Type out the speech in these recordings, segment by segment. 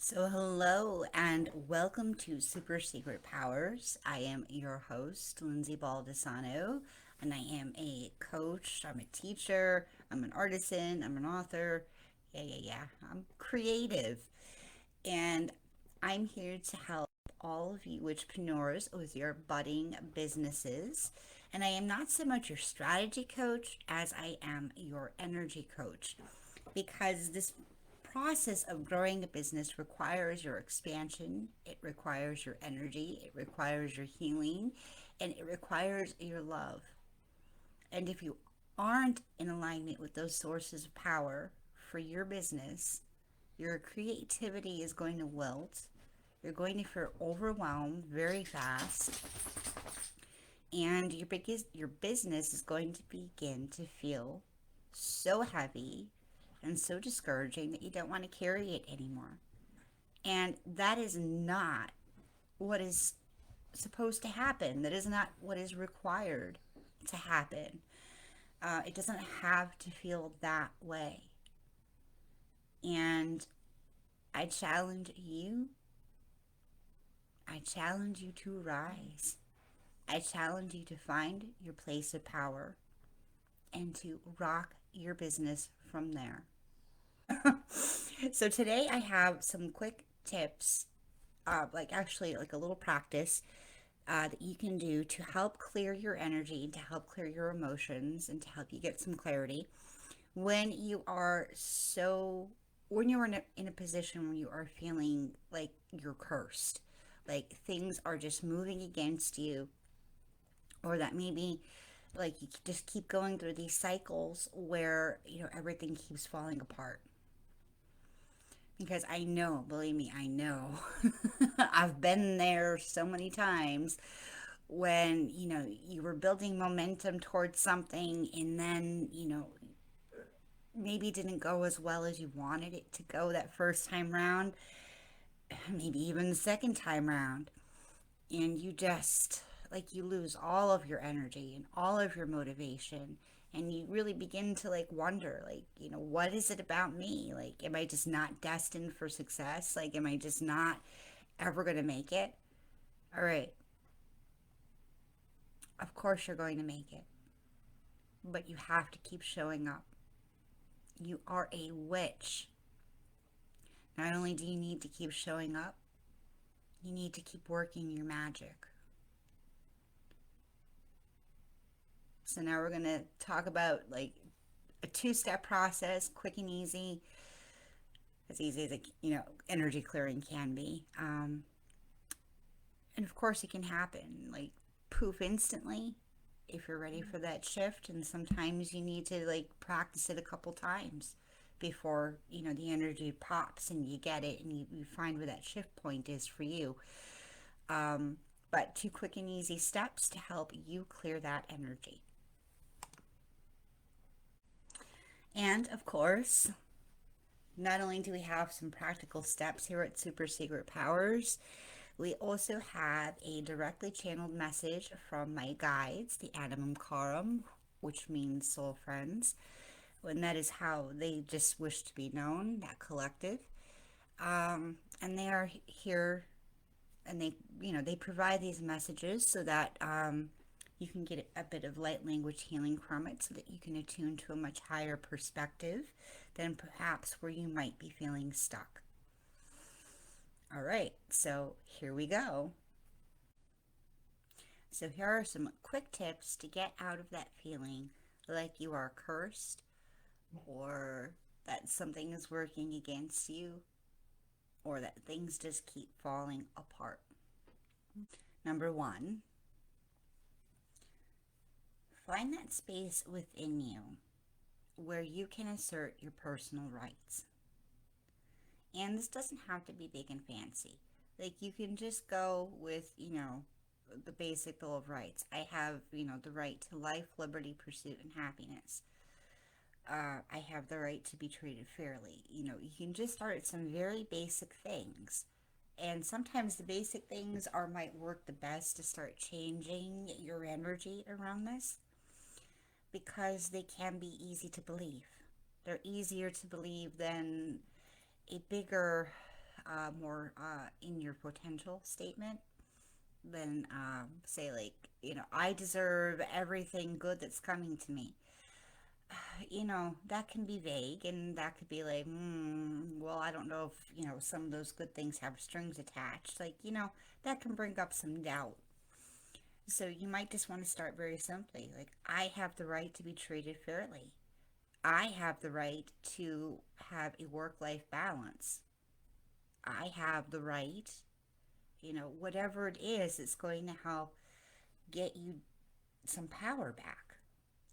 So, hello and welcome to Super Secret Powers. I am your host, Lindsay Baldessano, and I am a coach, I'm a teacher, I'm an artisan, I'm an author. Yeah. I'm creative. And I'm here to help all of you witchpreneurs with your budding businesses. And I am not so much your strategy coach as I am your energy coach because this process of growing a business requires your expansion, it requires your energy, it requires your healing, and it requires your love. And if you aren't in alignment with those sources of power for your business, your creativity is going to wilt. You're going to feel overwhelmed very fast, and your business is going to begin to feel so heavy and so discouraging that you don't want to carry it anymore. And that is not what is supposed to happen. That is not what is required to happen. It doesn't have to feel that way. And I challenge you. I challenge you to rise. I challenge you to find your place of power and to rock your business from there. So today I have some quick tips, like a little practice that you can do to help clear your energy, to help clear your emotions, and to help you get some clarity when you are when you're in a position where you are feeling like you're cursed, like things are just moving against you, or that maybe like you just keep going through these cycles where everything keeps falling apart. Because I know, believe me, I know. I've been there so many times when, you were building momentum towards something and then, maybe it didn't go as well as you wanted it to go that first time round, maybe even the second time round. And you just, like, you lose all of your energy and all of your motivation. And you really begin to like wonder, like, what is it about me? Like, am I just not destined for success? Like, am I just not ever going to make it? All right, of course you're going to make it, but you have to keep showing up. You are a witch. Not only do you need to keep showing up, you need to keep working your magic. So now we're going to talk about like a two-step process, quick and easy as energy clearing can be. And of course, it can happen like poof instantly if you're ready for that shift. And sometimes you need to like practice it a couple times before the energy pops and you get it and you find where that shift point is for you. But two quick and easy steps to help you clear that energy. And of course, not only do we have some practical steps here at Super Secret Powers, we also have a directly channeled message from my guides, the Animum Charum, which means soul friends. And that is how they just wish to be known, that collective. And they are here, and they provide these messages so that you can get a bit of light language healing from it so that you can attune to a much higher perspective than perhaps where you might be feeling stuck. All right, so here we go. So here are some quick tips to get out of that feeling like you are cursed or that something is working against you or that things just keep falling apart. Number one, find that space within you where you can assert your personal rights. And this doesn't have to be big and fancy. Like you can just go with, the basic Bill of Rights. I have, the right to life, liberty, pursuit, and happiness. I have the right to be treated fairly. You can just start at some very basic things. And sometimes the basic things might work the best to start changing your energy around this because they can be easy to believe. They're easier to believe than a bigger more in your potential statement than say, like, I deserve everything good that's coming to me. That can be vague, and that could be like, well, I don't know if, some of those good things have strings attached. Like, that can bring up some doubt. So you might just want to start very simply. Like, I have the right to be treated fairly. I have the right to have a work life balance. I have the right, whatever it is, it's going to help get you some power back.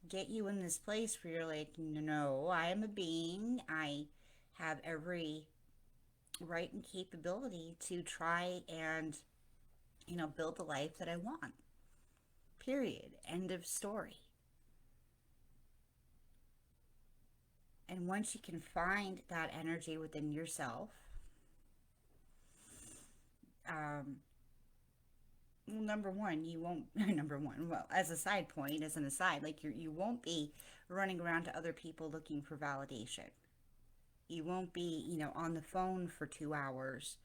Get you in this place where you're like, no, I am a being. I have every right and capability to try and, build the life that I want. Period. End of story. And once you can find that energy within yourself, um, well, number one, you won't, number one, well, as a side point, as an aside, like you won't be running around to other people looking for validation. You won't be, on the phone for 2 hours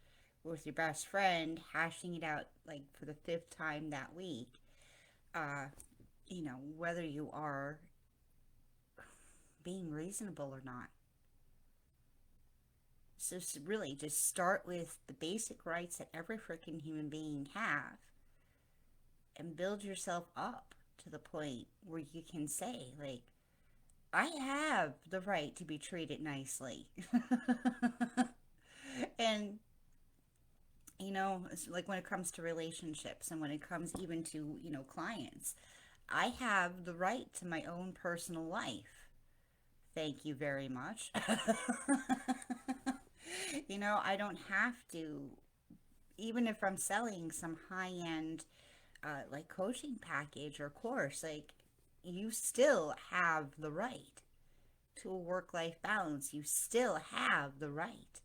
with your best friend, hashing it out like for the fifth time that week. Whether you are being reasonable or not. So really, just start with the basic rights that every freaking human being have, and build yourself up to the point where you can say, like, I have the right to be treated nicely. And it's like when it comes to relationships, and when it comes even to, clients, I have the right to my own personal life. Thank you very much. I don't have to, even if I'm selling some high end, like, coaching package or course, like, you still have the right to a work life balance. You still have the right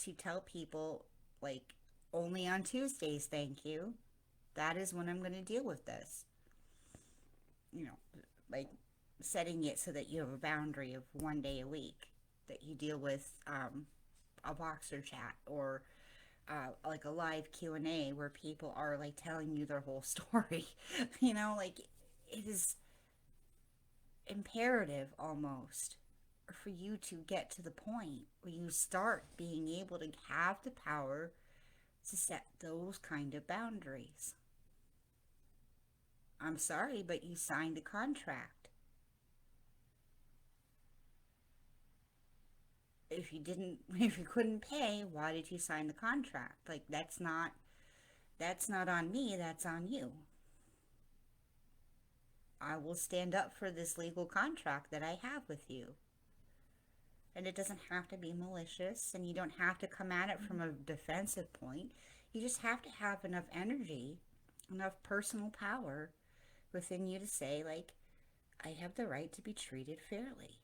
to tell people, like, only on Tuesdays, thank you. That is when I'm going to deal with this. You know, like, setting it so that you have a boundary of one day a week that you deal with, a Boxer chat, or like a live Q&A where people are like telling you their whole story. Like, it is imperative almost for you to get to the point where you start being able to have the power to set those kind of boundaries. I'm sorry, but you signed a contract. If you didn't, if you couldn't pay, why did you sign the contract? Like, that's not on me, that's on you. I will stand up for this legal contract that I have with you. And it doesn't have to be malicious, and you don't have to come at it from a defensive point. You just have to have enough energy, enough personal power within you to say, like, I have the right to be treated fairly.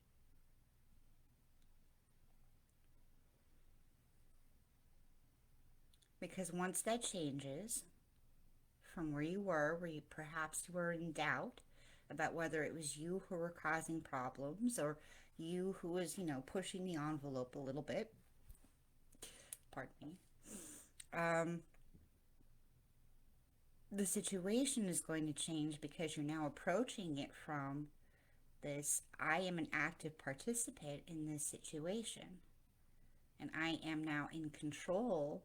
Because once that changes from where you were, where you perhaps were in doubt about whether it was you who were causing problems, or you who was, pushing the envelope a little bit, pardon me, um, the situation is going to change, because you're now approaching it from this: I am an active participant in this situation, and I am now in control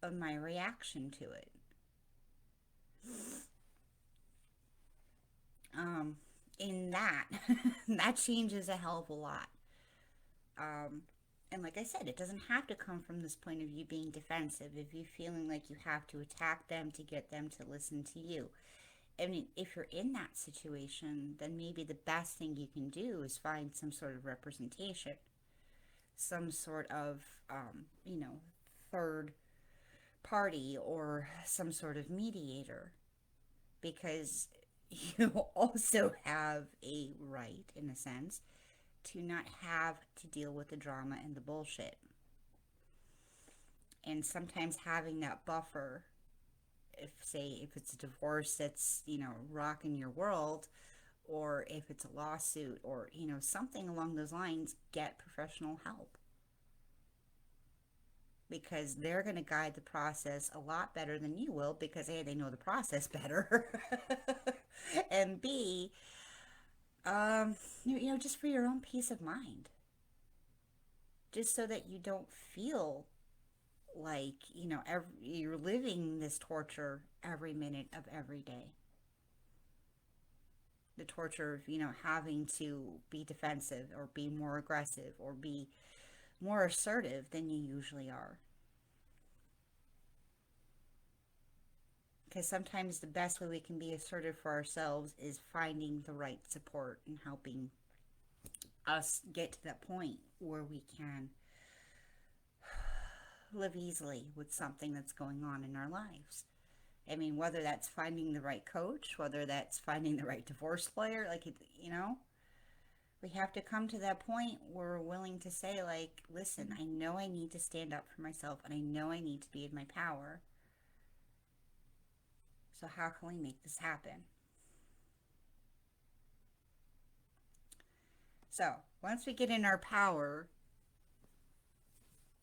of my reaction to it. Um, in that, that changes a hell of a lot. Um, and like I said, it doesn't have to come from this point of you being defensive, if you feeling like you have to attack them to get them to listen to you. I mean, if you're in that situation, then maybe the best thing you can do is find some sort of representation, some sort of, third party, or some sort of mediator, because you also have a right, in a sense, to not have to deal with the drama and the bullshit. And sometimes having that buffer, if it's a divorce that's, rocking your world, or if it's a lawsuit, or, something along those lines, get professional help. because they're going to guide the process a lot better than you will because A, they know the process better, and B, just for your own peace of mind, just so that you don't feel like, you're living this torture every minute of every day. The torture of, having to be defensive or be more aggressive or be more assertive than you usually are. Because sometimes the best way we can be assertive for ourselves is finding the right support and helping us get to that point where we can live easily with something that's going on in our lives. I mean, whether that's finding the right coach, whether that's finding the right divorce lawyer, we have to come to that point where we're willing to say, like, listen, I know I need to stand up for myself and I know I need to be in my power. So, how can we make this happen? So, once we get in our power,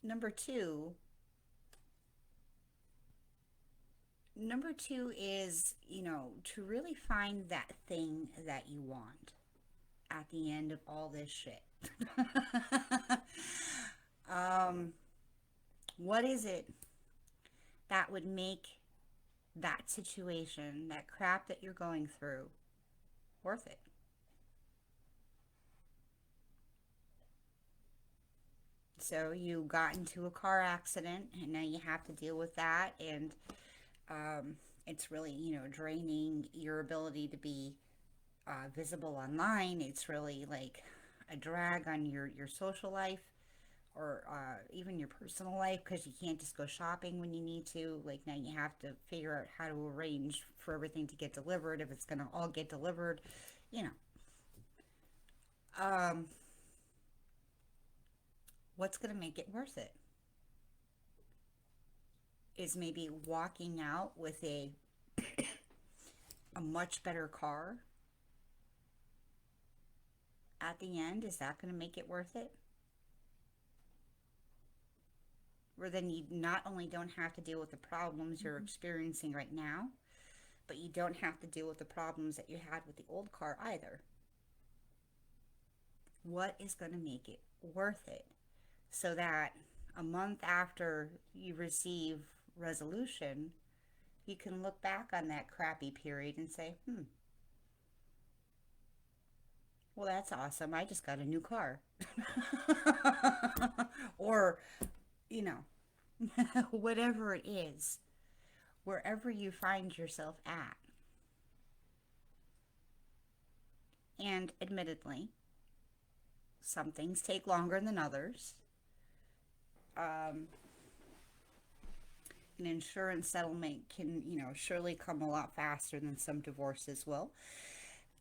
number two, number two is, to really find that thing that you want at the end of all this shit. um, what is it that would make that situation, that crap that you're going through, worth it? So you got into a car accident and now you have to deal with that, and it's really, draining your ability to be visible online. It's really like a drag on your social life, or even your personal life, because you can't just go shopping when you need to. Like, now you have to figure out how to arrange for everything to get delivered, if it's going to all get delivered, you know. Um, what's going to make it worth it is maybe walking out with a much better car at the end. Is that going to make it worth it? Where then you not only don't have to deal with the problems you're experiencing right now, but you don't have to deal with the problems that you had with the old car either. What is going to make it worth it? So that a month after you receive resolution, you can look back on that crappy period and say, well, that's awesome. I just got a new car. Or, you know, whatever it is, wherever you find yourself at. And admittedly, some things take longer than others. Um, an insurance settlement can, surely come a lot faster than some divorces will.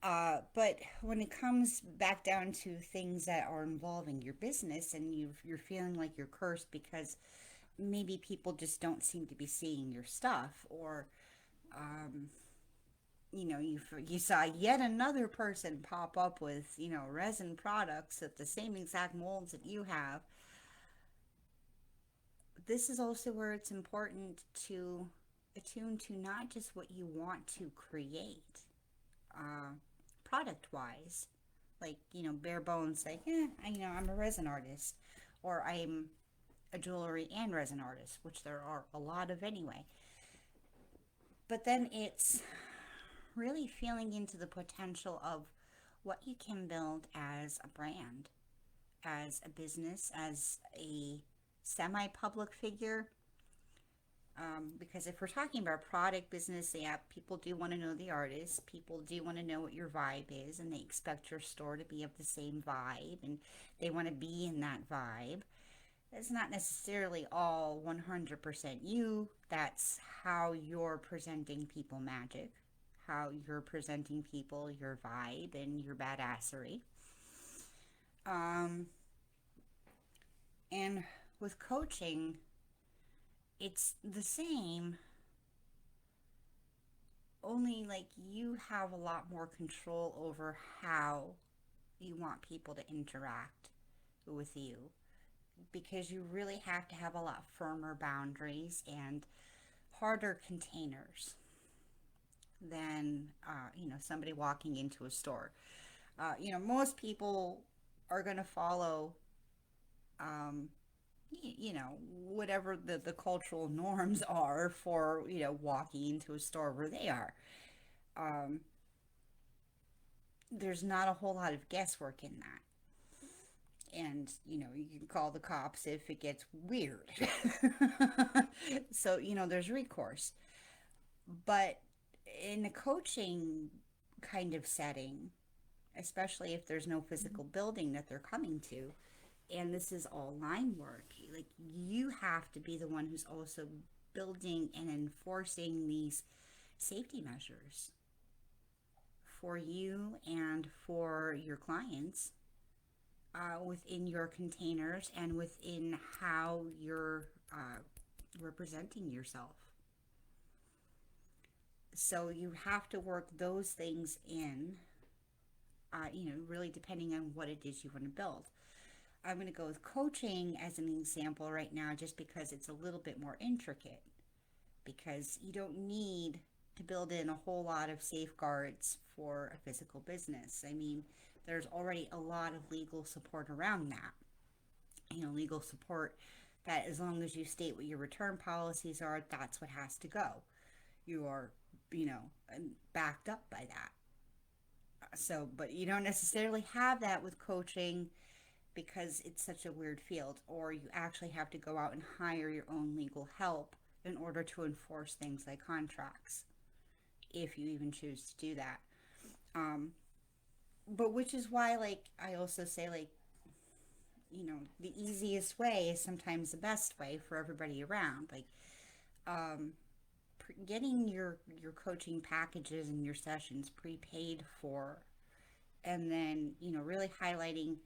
But when it comes back down to things that are involving your business, and you're feeling like you're cursed because maybe people just don't seem to be seeing your stuff, or um, you saw yet another person pop up with, resin products at the same exact molds that you have. This is also where it's important to attune to not just what you want to create, uh, product wise, like, bare bones, like, I'm a resin artist, or I'm a jewelry and resin artist, which there are a lot of anyway. But then it's really feeling into the potential of what you can build as a brand, as a business, as a semi public figure. Because if we're talking about product business, yeah, people do want to know the artist. People do want to know what your vibe is, and they expect your store to be of the same vibe, and they want to be in that vibe. It's not necessarily all 100% you. That's how you're presenting people magic, how you're presenting people your vibe and your badassery. Um, and with coaching, it's the same, only like you have a lot more control over how you want people to interact with you. because you really have to have a lot firmer boundaries and harder containers than somebody walking into a store. Most people are going to follow um, whatever the cultural norms are for walking into a store where they are. um, there's not a whole lot of guesswork in that. And you can call the cops if it gets weird. So there's recourse. But in a coaching kind of setting, especially if there's no physical building that they're coming to, and this is all line work, like you have to be the one who's also building and enforcing these safety measures for you and for your clients, within your containers and within how you're representing yourself. So you have to work those things in, really depending on what it is you want to build. I'm going to go with coaching as an example right now just because it's a little bit more intricate, because you don't need to build in a whole lot of safeguards for a physical business. I mean, there's already a lot of legal support around that. Legal support that as long as you state what your return policies are, that's what has to go. You are, you know, backed up by that. So, but you don't necessarily have that with coaching because it's such a weird field, or you actually have to go out and hire your own legal help in order to enforce things like contracts, if you even choose to do that. Um, but which is why, like, I also say, like, the easiest way is sometimes the best way for everybody around. Like, um, getting your coaching packages and your sessions prepaid for, and then really highlighting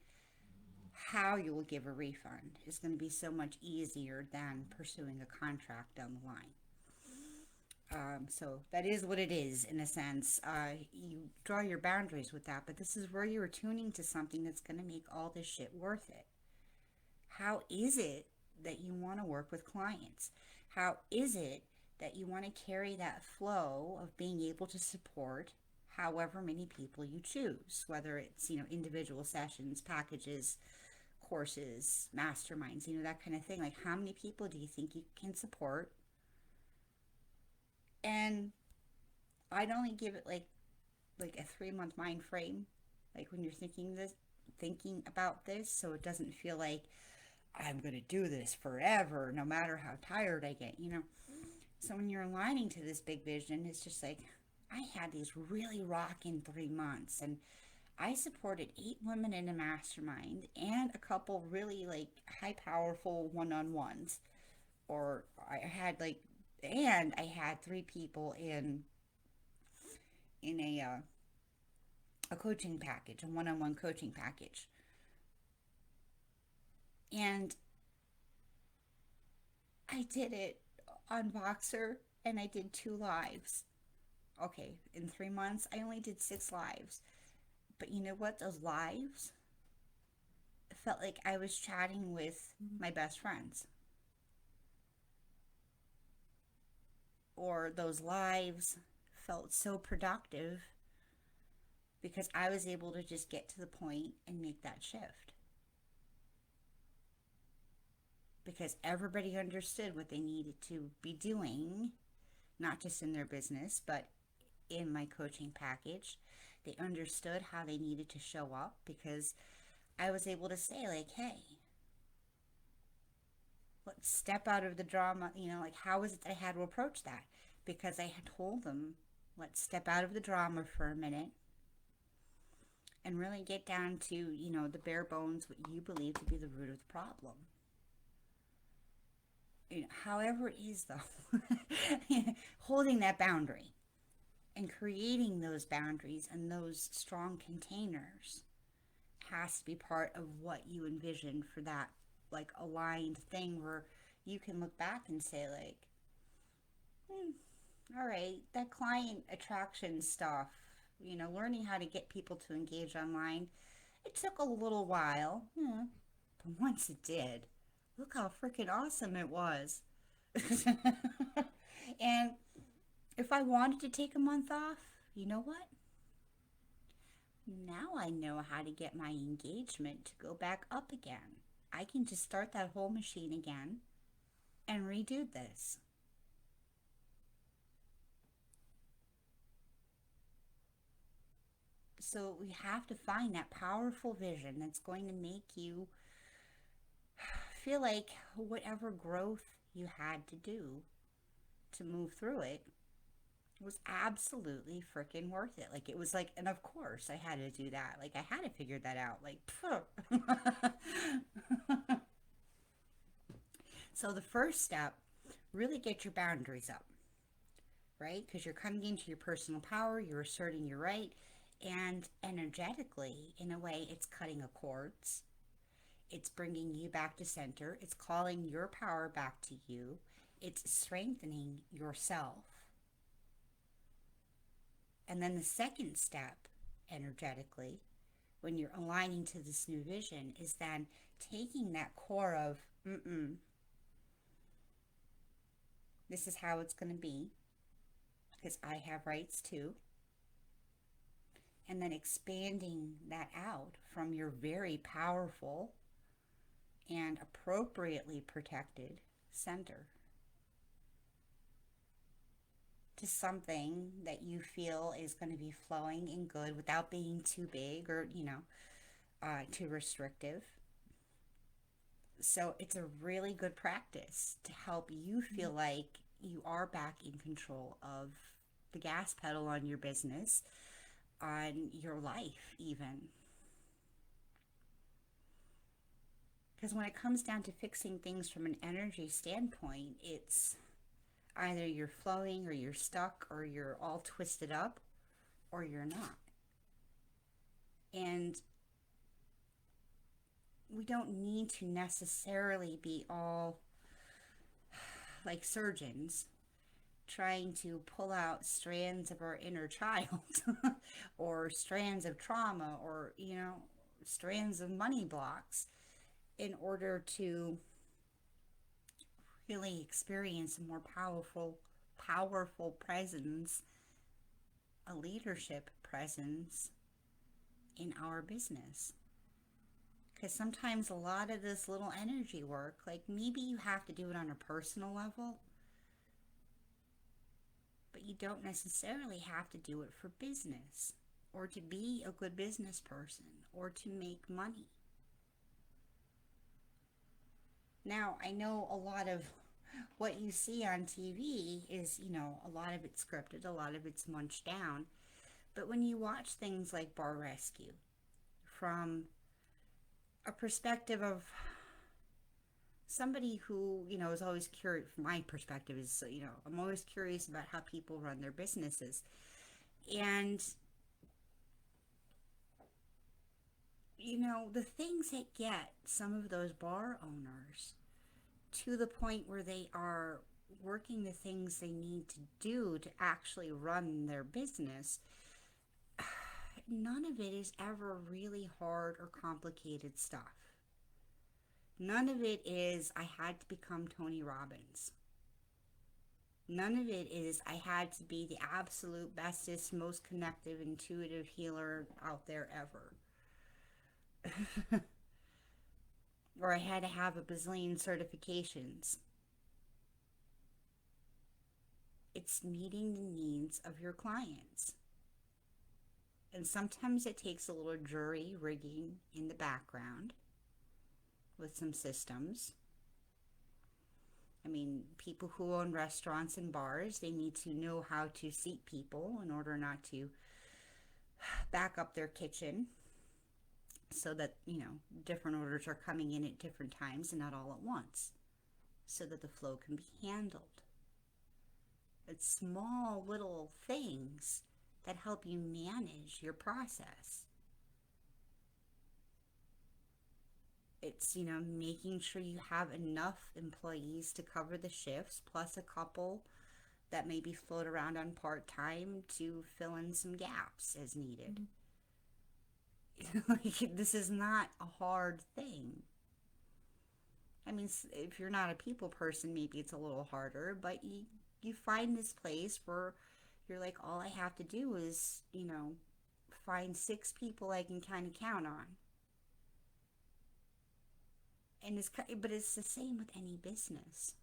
how you will give a refund is going to be so much easier than pursuing a contract down the line. So that is what it is in a sense. You draw your boundaries with that, but this is where you're tuning to something that's going to make all this shit worth it. How is it that you want to work with clients? How is it that you want to carry that flow of being able to support however many people you choose, whether it's, individual sessions, packages, courses, masterminds, that kind of thing. Like, how many people do you think you can support? And I'd only give it like a 3 month mind frame, like when you're thinking about this, so it doesn't feel like I'm going to do this forever, no matter how tired I get. So when you're aligning to this big vision, it's just like, I had these really rocking 3 months, and I supported 8 women in a mastermind and a couple really like high powerful one-on-ones. Or I had 3 people in a coaching package, a one-on-one coaching package. And I did it on Voxer, and I did 2 lives. Okay, in 3 months, I only did 6 lives. But you know what? Those lives felt like I was chatting with my best friends. Or those lives felt so productive because I was able to just get to the point and make that shift. Because everybody understood what they needed to be doing, not just in their business, but in my coaching package. They understood how they needed to show up because I was able to say, like, hey, let's step out of the drama. Like, how is it that I had to approach that? Because I had told them, let's step out of the drama for a minute and really get down to, the bare bones, what you believe to be the root of the problem. However it is, though, holding that boundary and creating those boundaries and those strong containers has to be part of what you envision for that, like, aligned thing where you can look back and say, like, all right, that client attraction stuff, learning how to get people to engage online, it took a little while, but once it did, look how freaking awesome it was. And if I wanted to take a month off, you know what? Now I know how to get my engagement to go back up again. I can just start that whole machine again and redo this. So we have to find that powerful vision that's going to make you feel like whatever growth you had to do to move through it was absolutely freaking worth it. Like it was like, and of course I had to do that. Like I had to figure that out. Like, so the first step, really get your boundaries up, right? Because you're coming into your personal power, you're asserting your right, and energetically, in a way, it's cutting a cords. It's bringing you back to center. It's calling your power back to you. It's strengthening yourself. And then the second step, energetically, when you're aligning to this new vision, is then taking that core of, this is how it's going to be, because I have rights too. And then expanding that out from your very powerful and appropriately protected center to something that you feel is going to be flowing and good without being too big or, too restrictive. So it's a really good practice to help you feel like you are back in control of the gas pedal on your business, on your life, even. Because when it comes down to fixing things from an energy standpoint, it's either you're flowing or you're stuck or you're all twisted up or you're not. And we don't need to necessarily be all like surgeons trying to pull out strands of our inner child or strands of trauma or, strands of money blocks in order to really experience a more powerful presence, a leadership presence in our business. Because sometimes a lot of this little energy work, like maybe you have to do it on a personal level, but you don't necessarily have to do it for business or to be a good business person or to make money. Now, I know a lot of what you see on TV is, a lot of it's scripted, a lot of it's munched down. But when you watch things like Bar Rescue from a perspective of somebody who, is always curious, from my perspective is, I'm always curious about how people run their businesses. And, the things that get some of those bar owners to the point where they are working the things they need to do to actually run their business, none of it is ever really hard or complicated stuff. None of it is, I had to become Tony Robbins. None of it is, I had to be the absolute bestest, most connective, intuitive healer out there ever. Or I had to have a bazillion certifications. It's meeting the needs of your clients. And sometimes it takes a little jury rigging in the background with some systems. I mean, people who own restaurants and bars, they need to know how to seat people in order not to back up their kitchen so that, different orders are coming in at different times and not all at once, so that the flow can be handled. It's small little things that help you manage your process. It's, making sure you have enough employees to cover the shifts, plus a couple that maybe float around on part-time to fill in some gaps as needed. Like, this is not a hard thing. I mean, if you're not a people person, maybe it's a little harder, but you find this place where you're like, all I have to do is, find six people I can kind of count on. And but it's the same with any business.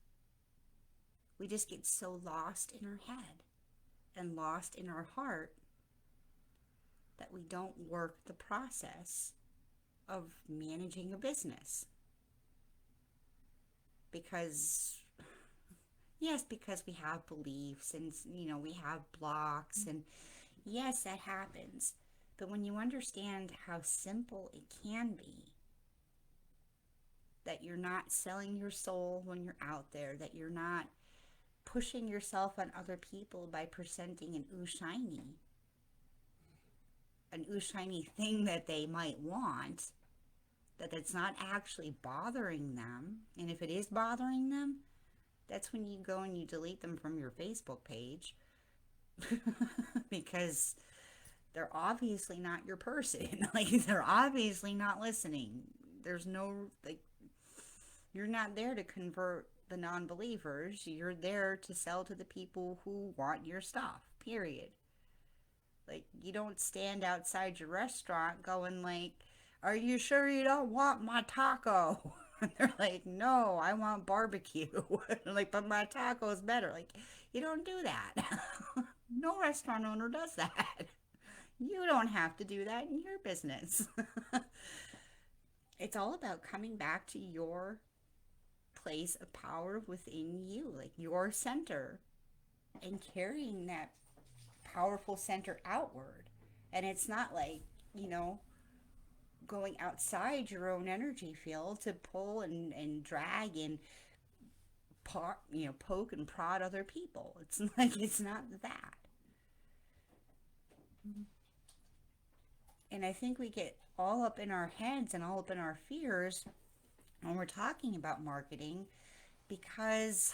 We just get so lost in our head and lost in our heart that we don't work the process of managing a business. Because, yes, because we have beliefs and, we have blocks, and yes, that happens. But when you understand how simple it can be, that you're not selling your soul when you're out there, that you're not pushing yourself on other people by presenting an ooh shiny thing that they might want, that it's not actually bothering them. And if it is bothering them, that's when you go and you delete them from your Facebook page because they're obviously not your person. Like, they're obviously not listening. There's no, like, you're not there to convert the non-believers. You're there to sell to the people who want your stuff, period. Like, you don't stand outside your restaurant going like, are you sure you don't want my taco? And they're like, no, I want barbecue. Like, but my taco is better. Like, you don't do that. No restaurant owner does that. You don't have to do that in your business. It's all about coming back to your place of power within you, like your center, and carrying that powerful center outward. And it's not like, going outside your own energy field to pull and drag and poke and prod other people. It's like, it's not that. And I think we get all up in our heads and all up in our fears when we're talking about marketing, because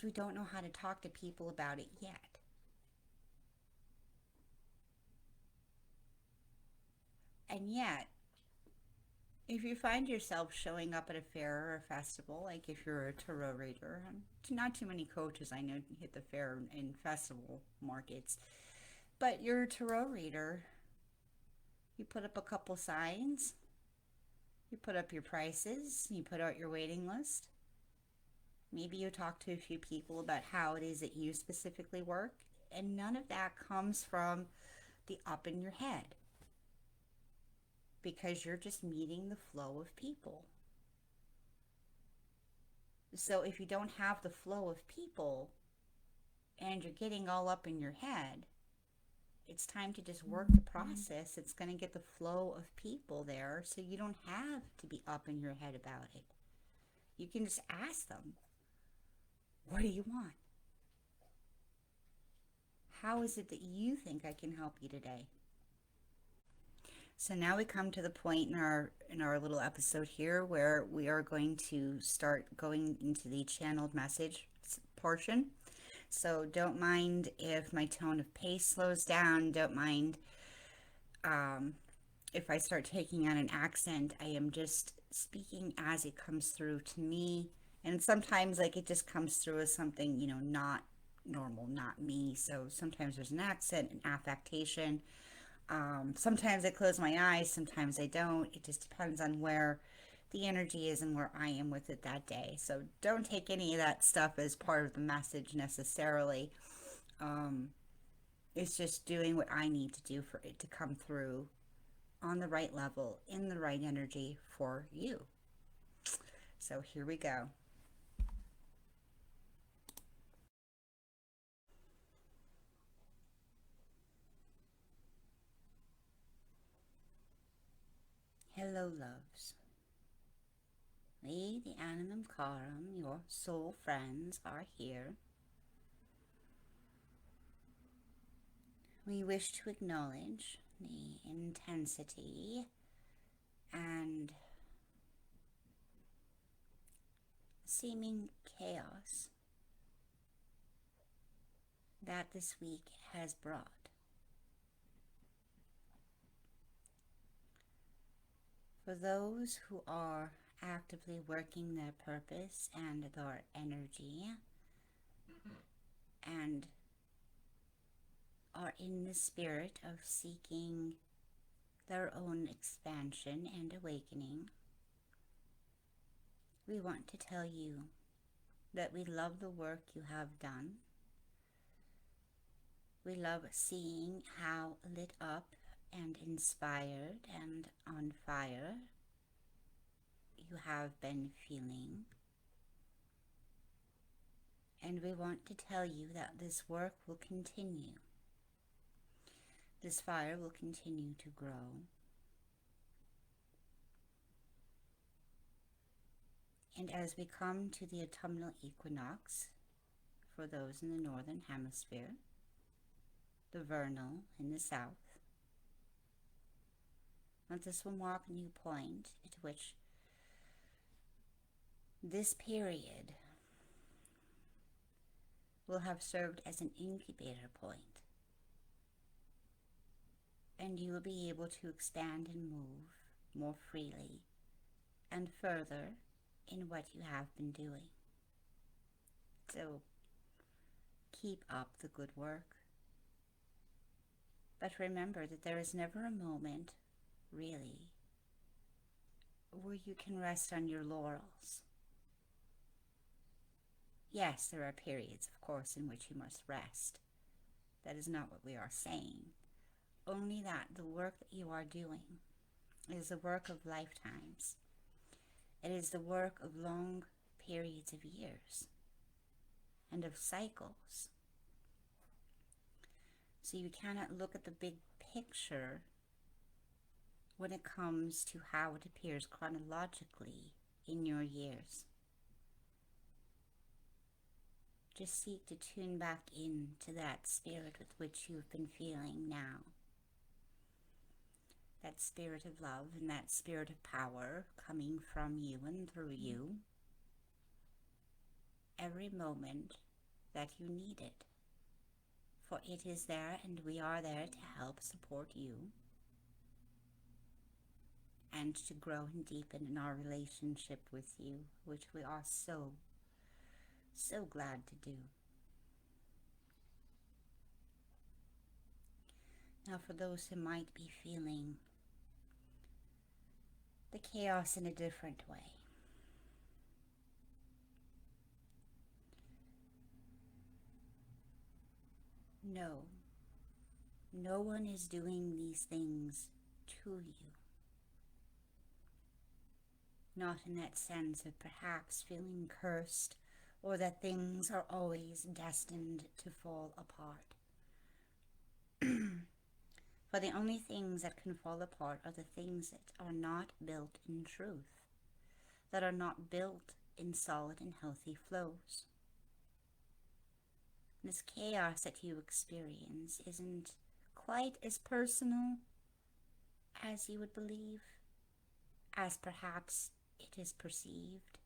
we don't know how to talk to people about it yet. And yet, if you find yourself showing up at a fair or a festival, like if you're a tarot reader, not too many coaches I know hit the fair and festival markets, but you're a tarot reader, you put up a couple signs, you put up your prices, you put out your waiting list. Maybe you talk to a few people about how it is that you specifically work, and none of that comes from the up in your head, because you're just meeting the flow of people. So if you don't have the flow of people and you're getting all up in your head, it's time to just work the process. It's going to get the flow of people there, so you don't have to be up in your head about it. You can just ask them, what do you want? How is it that you think I can help you today? So now we come to the point in our little episode here where we are going to start going into the channeled message portion. So don't mind if my tone of pace slows down. Don't mind if I start taking on an accent. I am just speaking as it comes through to me. And sometimes, like, it just comes through as something, not normal, not me. So sometimes there's an accent, an affectation. Sometimes I close my eyes, sometimes I don't. It just depends on where the energy is and where I am with it that day. So don't take any of that stuff as part of the message necessarily. It's just doing what I need to do for it to come through on the right level, in the right energy for you. So here we go. Hello, loves. We, the Animum Charum, your soul friends, are here. We wish to acknowledge the intensity and seeming chaos that this week has brought. For those who are actively working their purpose and their energy and are in the spirit of seeking their own expansion and awakening, we want to tell you that we love the work you have done. We love seeing how lit up and inspired and on fire you have been feeling. And we want to tell you that this work will continue. This fire will continue to grow. And as we come to the autumnal equinox, for those in the northern hemisphere, the vernal in the south, and this will mark a new point at which this period will have served as an incubator point, and you will be able to expand and move more freely and further in what you have been doing. So keep up the good work. But remember that there is never a moment, really, where you can rest on your laurels. Yes, there are periods, of course, in which you must rest. That is not what we are saying. Only that the work that you are doing is the work of lifetimes. It is the work of long periods of years and of cycles. So you cannot look at the big picture when it comes to how it appears chronologically in your years. Just seek to tune back into that spirit with which you've been feeling now. That spirit of love and that spirit of power coming from you and through you every moment that you need it. For it is there, and we are there to help support you and to grow and deepen in our relationship with you, which we are so glad to do. Now, for those who might be feeling the chaos in a different way, no one is doing these things to you. Not in that sense of perhaps feeling cursed or that things are always destined to fall apart. For the only things that can fall apart are the things that are not built in truth, that are not built in solid and healthy flows. This chaos that you experience isn't quite as personal as you would believe, as perhaps it is perceived.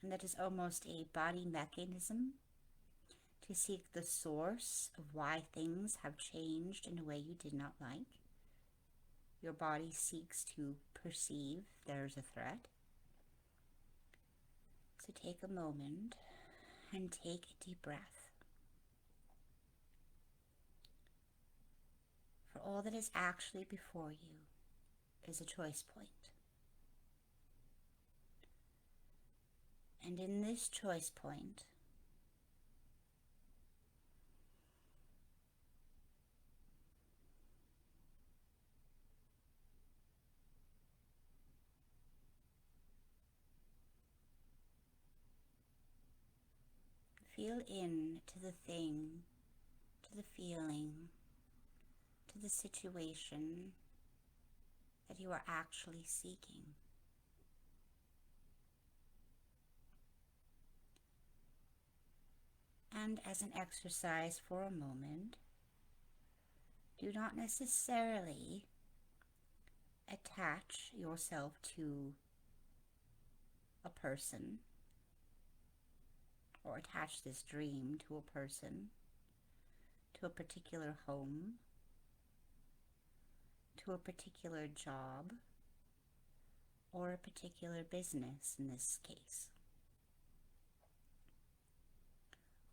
And that is almost a body mechanism to seek the source of why things have changed in a way you did not like. Your body seeks to perceive there's a threat. So take a moment and take a deep breath. For all that is actually before you is a choice point. And in this choice point, feel in to the thing, to the feeling, to the situation that you are actually seeking. And as an exercise for a moment, do not necessarily attach yourself to a person or attach this dream to a person, to a particular home, to a particular job, a particular business in this case.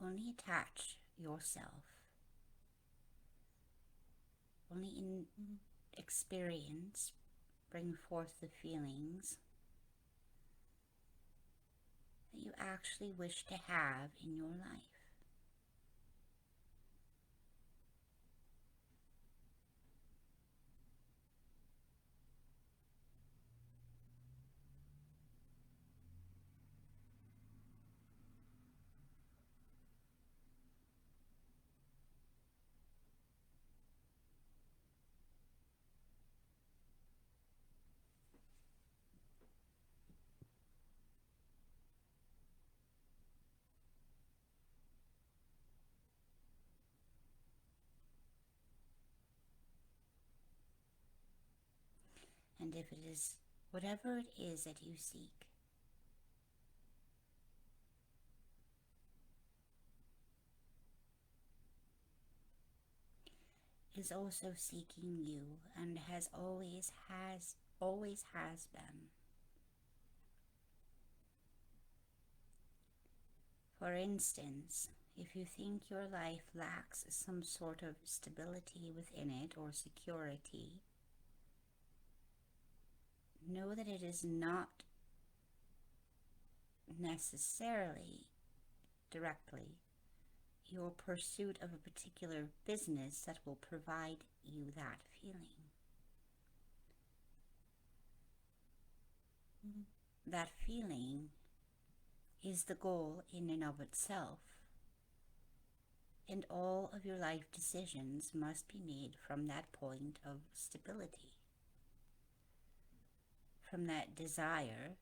Only attach yourself. Only in experience bring forth the feelings that you actually wish to have in your life. And if it is whatever it is that you seek, is also seeking you and always has been. For instance, if you think your life lacks some sort of stability within it or security, know that it is not necessarily directly your pursuit of a particular business that will provide you that feeling. That feeling is the goal in and of itself, and all of your life decisions must be made from that point of stability, from that desire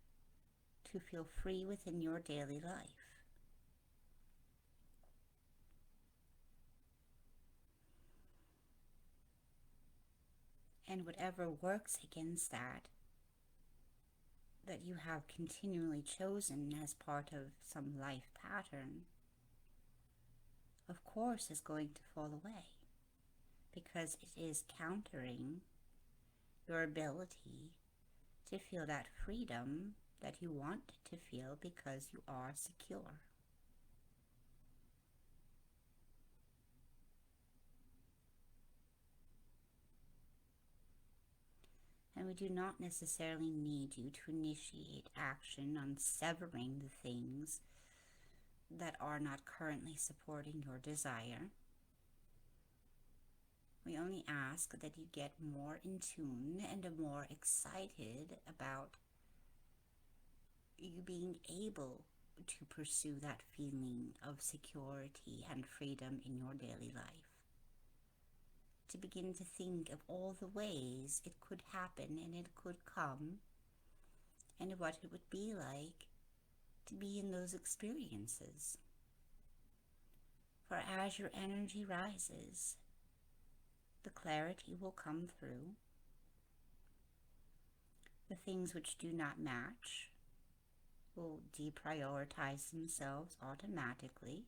to feel free within your daily life. And whatever works against that you have continually chosen as part of some life pattern, of course is going to fall away, because it is countering your ability to feel that freedom that you want to feel because you are secure. And we do not necessarily need you to initiate action on severing the things that are not currently supporting your desire. We only ask that you get more in tune and more excited about you being able to pursue that feeling of security and freedom in your daily life. To begin to think of all the ways it could happen and it could come, and what it would be like to be in those experiences. For as your energy rises, the clarity will come through. The things which do not match will deprioritize themselves automatically.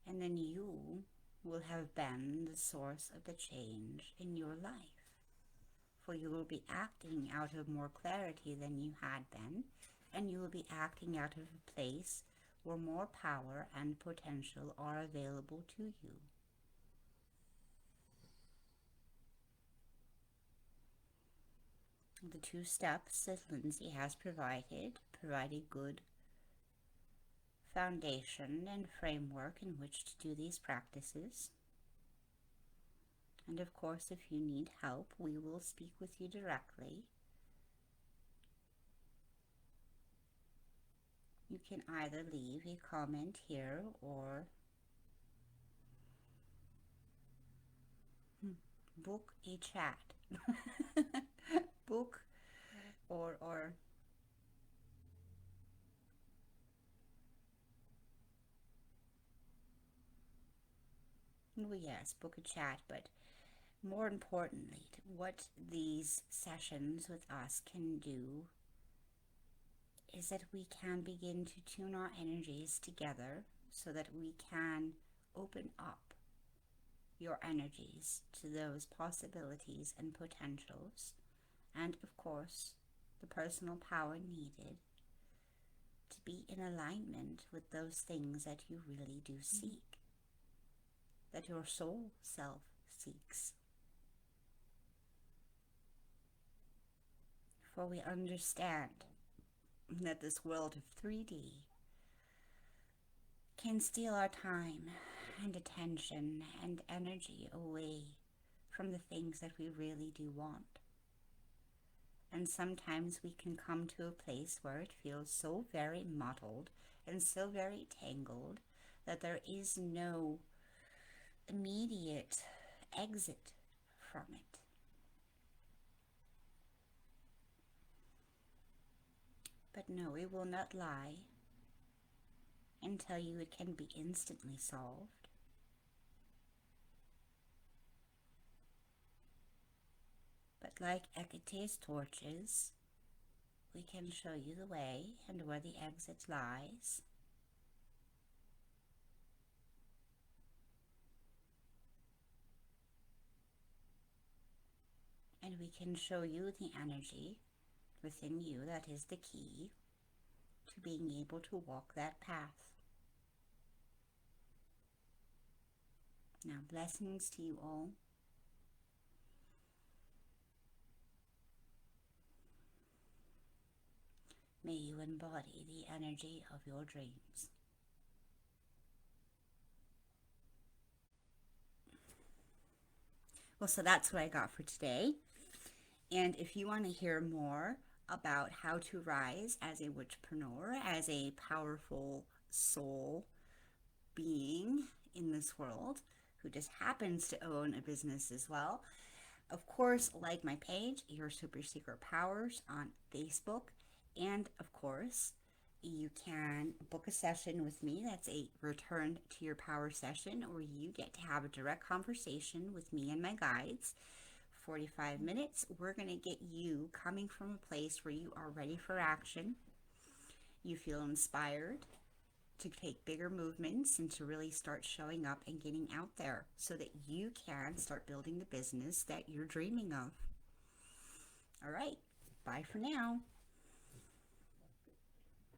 And then you will have been the source of the change in your life. For you will be acting out of more clarity than you had been, and you will be acting out of a place where more power and potential are available to you. The 2 steps that Lindsay has provide a good foundation and framework in which to do these practices. And of course, if you need help, we will speak with you directly. You can either leave a comment here or book a chat. Book or well, yes, book a chat, but more importantly, what these sessions with us can do is that we can begin to tune our energies together so that we can open up your energies to those possibilities and potentials, and of course, the personal power needed to be in alignment with those things that you really do seek, that your soul self seeks. For we understand that this world of 3D can steal our time and attention and energy away from the things that we really do want. And sometimes we can come to a place where it feels so very muddled and so very tangled that there is no immediate exit from it. But no, it will not lie and tell you it can be instantly solved. But like Hecate's torches, we can show you the way and where the exit lies. And we can show you the energy within you that is the key to being able to walk that path. Now, blessings to you all. May you embody the energy of your dreams. Well, so that's what I got for today. And if you want to hear more about how to rise as a witchpreneur, as a powerful soul being in this world who just happens to own a business as well, of course, like my page, Your Super Secret Powers on Facebook. And of course, you can book a session with me. That's a return to your power session, where you get to have a direct conversation with me and my guides. 45 minutes. We're going to get you coming from a place where you are ready for action. You feel inspired to take bigger movements and to really start showing up and getting out there so that you can start building the business that you're dreaming of. All right. Bye for now.